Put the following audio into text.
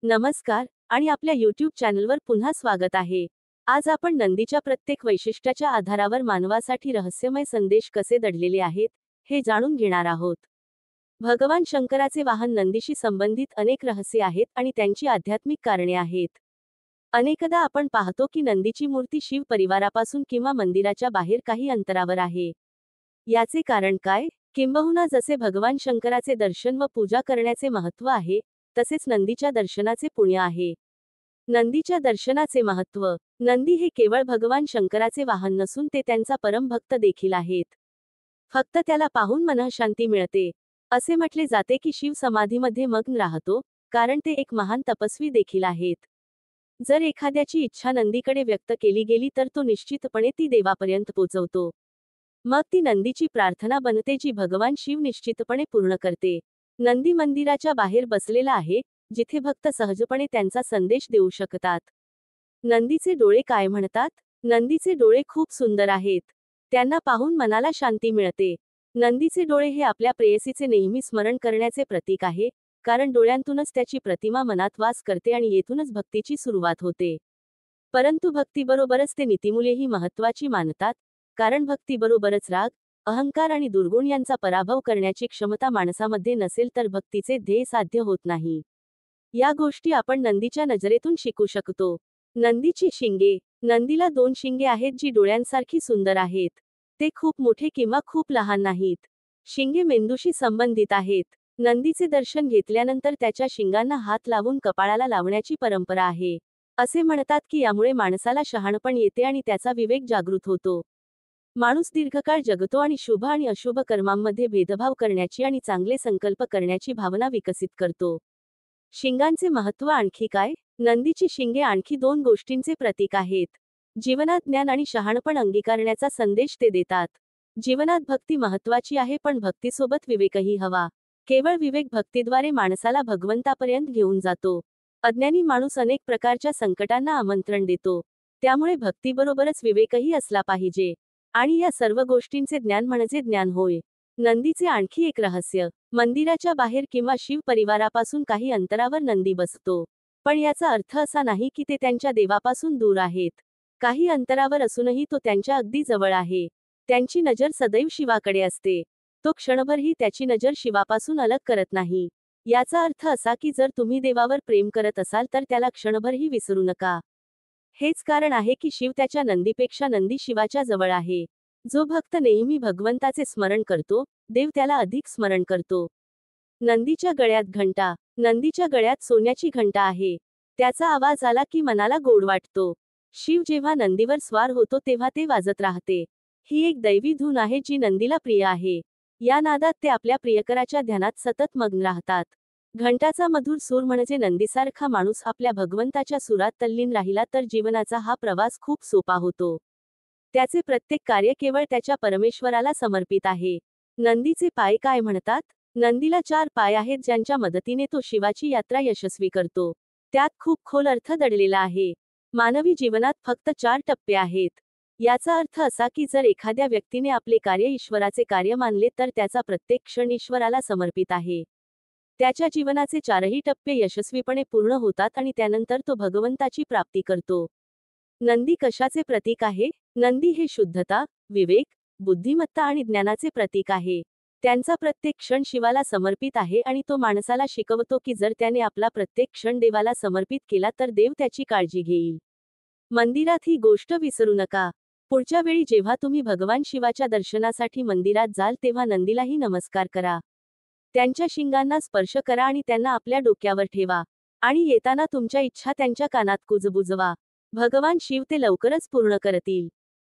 नमस्कार आणि आपल्या YouTube चॅनलवर पुन्हा स्वागत आहे। आज आपण नंदीच्या प्रत्येक वैशिष्ट्याच्या आधारावर मानवासाठी रहस्यमय संदेश कसे दडलेले आहेत हे जाणून घेणार आहोत। भगवान शंकराचे वाहन नंदीशी संबंधित अनेक रहस्य आहेत आणि त्यांची आध्यात्मिक कारणे आहेत। अनेकदा आपण पाहतो की नंदीची मूर्ती शिव परिवारापासून किंवा मंदिराच्या बाहेर काही अंतरावर आहे। याचे कारण काय? किंबहुना जसे भगवान शंकराचे दर्शन व पूजा करण्याचे महत्त्व आहे, तसेच नंदीच्या दर्शनाचे पुण्य आहे। नंदीच्या दर्शनाचे महत्त्व। नंदी हे केवळ भगवान शंकराचे वाहन नसून ते त्यांचा परमभक्त देखील आहेत। फक्त त्याला पाहून मनःशांती मिळते। असे म्हटले जाते की शिव समाधीमध्ये मग्न राहतो, कारण ते एक महान तपस्वी देखील आहेत। जर एखाद्याची इच्छा नंदीकडे व्यक्त केली गेली तर तो निश्चितपणे ती देवापर्यंत पोहोचवतो। मग ती नंदीची प्रार्थना बनते जी भगवान शिव निश्चितपणे पूर्ण करते। नंदी मंदिराच्या बाहेर बसलेला आहे, जिथे भक्त सहजपणे त्यांचा संदेश देऊ शकतात। नंदीचे डोळे काय म्हणतात? नंदीचे डोळे खूप सुंदर आहेत। त्यांना पाहून मनाला शांती मिळते। नंदीचे डोळे हे आपल्या प्रेयसीचे नेहमी स्मरण करण्याचे प्रतीक आहे, कारण डोळ्यांतूनच त्याची प्रतिमा मनात वास करते आणि येथूनच भक्तीची सुरुवात होते। परंतु भक्तीबरोबरच ते नीतिमूल्येही महत्त्वाची मानतात, कारण भक्तीबरोबरच राग, अहंकार आणि दुर्गुण यांचा पराभव करण्याची क्षमता माणसामध्ये नसेल तर भक्तीचे ध्येय साध्य होत नाही। या गोष्टी आपण नंदीच्या नजरेतून शिकू शकतो। नंदीची शिंगे। नंदीला 2 शिंगे आहेत जी डोळ्यांसारखी सुंदर आहेत। ते खूप मोठे किंवा खूप लहान नाहीत। शिंगे मेंदूशी संबंधित आहेत। नंदीचे दर्शन घेतल्यानंतर त्याच्या शिंगांना हात लावून कपाळाला लावण्याची परंपरा आहे। असे म्हणतात की यामुळे माणसाला शहाणपण येते आणि त्याचा विवेक जागृत होतो। माणूस दीर्घकाळ जगतो आणि शुभ आणि अशुभ कर्मांमध्ये भेदभाव करण्याची आणि चांगले संकल्प करण्याची भावना विकसित करतो। शिंगांचे महत्त्व आणखी काय? नंदीची शिंगे आणखी 2 गोष्टींचे प्रतीक आहेत। जीवनात ज्ञान आणि शहाणपण अंगीकारण्याचा संदेश ते देतात। जीवनात भक्ती महत्त्वाची आहे, पण भक्तीसोबत विवेकही हवा। केवळ विवेक भक्तीद्वारे माणसाला भगवंतापर्यंत घेऊन जातो। अज्ञानी माणूस अनेक प्रकारच्या संकटांना आमंत्रण देतो। त्यामुळे भक्तीबरोबरच विवेकही असला पाहिजे। आणि या सर्व गोष्टींचे ज्ञान म्हणजे ज्ञान होय। नंदीचे आणखी एक रहस्य। मंदिराच्या बाहेर किंवा शिव परिवारापासून काही अंतरावर नंदी बसतो। पण याचा अर्थ असा नाही की ते त्यांच्या देवापासून दूर आहेत। काही अंतरावर असूनही तो त्यांच्या अगदी जवळ आहे। त्यांची नजर सदैव शिवाकडे असते। तो क्षणभरही त्याची नजर शिवापासून अलग करत नाही। याचा अर्थ असा की जर तुम्ही देवावर प्रेम करत असाल तर त्याला क्षणभरही विसरू नका। हेच कारण आहे की शिव त्याच्या नंदीपेक्षा नंदी शिवाच्या जवळ आहे। जो भक्त नेहमी भगवंताचे स्मरण करतो, देव त्याला अधिक स्मरण करतो। नंदीच्या गळ्यात घंटा। नंदीच्या गळ्यात सोन्याची घंटा आहे। त्याचा आवाज आला की मनाला गोड वाटतो। शिव जेव्हा नंदीवर स्वार होतो तेव्हा ते वाजत राहते। ही एक दैवी धून आहे जी नंदीला प्रिय आहे। या नादात ते आपल्या प्रियकराच्या ध्यानात सतत मग्न राहतात। घंटाचा मधुर सूर म्हणजे नंदीसारखा माणूस आपल्या भगवंताच्या सुरात तल्लीन राहिला तर जीवनाचा हा प्रवास खूप सोपा होतो। त्याचे प्रत्येक कार्य केवळ त्याच्या परमेश्वराला समर्पित आहे। नंदीचे पाय काय म्हणतात? नंदीला 4 पाय आहेत ज्यांच्या मदतीने तो शिवाची यात्रा यशस्वी करतो। त्यात खूप खोल अर्थ दडलेला आहे। मानवी जीवनात फक्त 4 टप्पे आहेत। याचा अर्थ असा की जर एखाद्या व्यक्तीने आपले कार्य ईश्वराचे कार्य मानले तर त्याचा प्रत्येक क्षण ईश्वराला समर्पित आहे। त्याच्या जीवनाचे 4ही टप्पे यशस्वीपणे पूर्ण होतात आणि त्यानंतर तो भगवंताची प्राप्ती करतो। नंदी कशाचे प्रतीक आहे? नंदी हे शुद्धता, विवेक, बुद्धिमत्ता आणि ज्ञानाचे प्रतीक आहे। त्यांचा प्रत्येक क्षण शिवाला समर्पित आहे आणि तो माणसाला शिकवतो की जर त्याने आपला प्रत्येक क्षण देवाला समर्पित केला तर देव त्याची काळजी घेईल। मंदिरात ही गोष्ट विसरू नका। पुढच्या वेळी जेव्हा तुम्ही भगवान शिवाच्या दर्शनासाठी मंदिरात जाल तेव्हा नंदीलाही नमस्कार करा। त्यांच्या शिंगांना स्पर्श करा आणि त्यांना आपल्या डोक्यावर ठेवा। आणि येताना तुमच्या इच्छा त्यांच्या कानात कुजबुजवा। भगवान शिव ते लवकरच पूर्ण करतील।